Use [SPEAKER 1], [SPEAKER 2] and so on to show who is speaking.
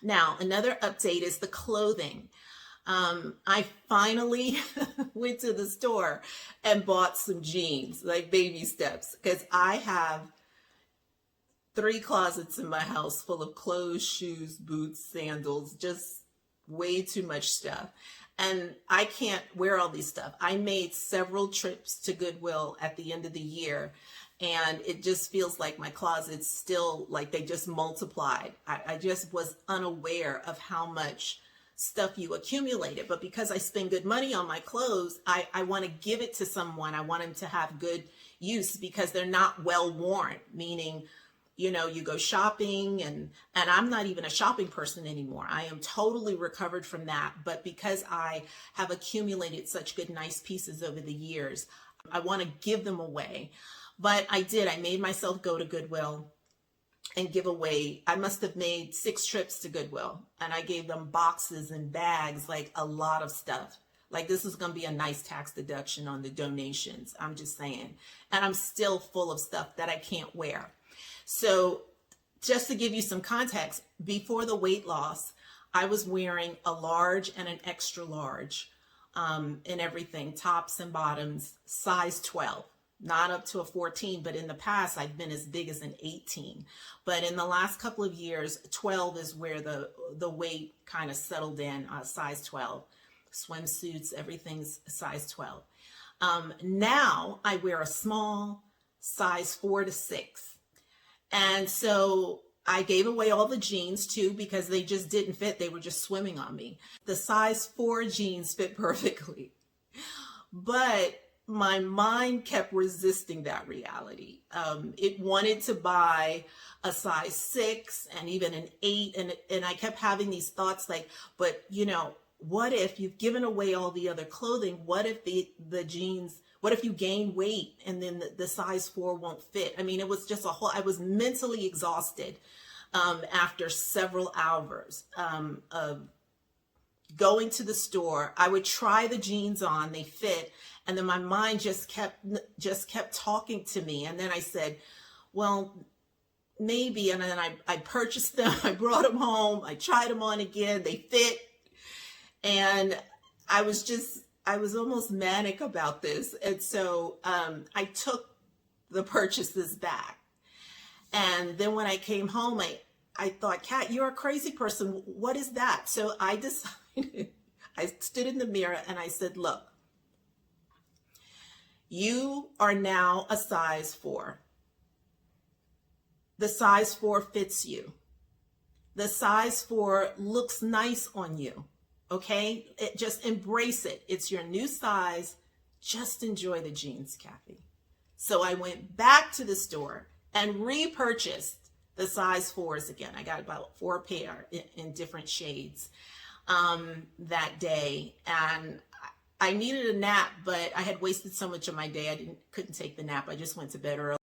[SPEAKER 1] Now, another update is the clothing. I finally went to the store and bought some jeans, like baby steps, because I have three closets in my house full of clothes, shoes, boots, sandals, just way too much stuff. And I can't wear all these stuff. I made several trips to Goodwill at the end of the year, and it just feels like my closet's still like they just multiplied. I just was unaware of how much stuff you accumulated. But because I spend good money on my clothes, I want to give it to someone. I want them to have good use because they're not well worn, meaning you go shopping, and I'm not even a shopping person anymore. I am totally recovered from that. But because I have accumulated such good, nice pieces over the years, I want to give them away. But I did. I made myself go to Goodwill and give away. I must have made 6 trips to Goodwill, and I gave them boxes and bags, like a lot of stuff. Like, this is going to be a nice tax deduction on the donations. I'm just saying. And I'm still full of stuff that I can't wear. So just to give you some context, before the weight loss, I was wearing a large and an extra large in everything, tops and bottoms, size 12, not up to a 14, but in the past, I've been as big as an 18. But in the last couple of years, 12 is where the weight kind of settled in, size 12. Swimsuits, everything's size 12. Now I wear a small, size 4 to 6. And so I gave away all the jeans too because they just didn't fit. They were just swimming on me. The size 4 jeans fit perfectly. But my mind kept resisting that reality. It wanted to buy a size 6 and even an 8. And I kept having these thoughts like, but what if you've given away all the other clothing? What if the jeans, what if you gain weight and then the size 4 won't fit? I mean, it was just I was mentally exhausted after several hours of going to the store. I would try the jeans on, they fit, and then my mind just kept talking to me. And then I said, well, maybe. And then I purchased them, I brought them home, I tried them on again, they fit. And I was almost manic about this. And so I took the purchases back. And then when I came home, I thought, Kat, you're a crazy person. What is that? So I decided, I stood in the mirror and I said, look, you are now a size 4. The size 4 fits you. The size 4 looks nice on you. Okay, just embrace it. It's your new size. Just enjoy the jeans, Kathy. So I went back to the store and repurchased the size 4s again. I got about 4 pair in different shades that day. And I needed a nap, but I had wasted so much of my day. Couldn't take the nap. I just went to bed early.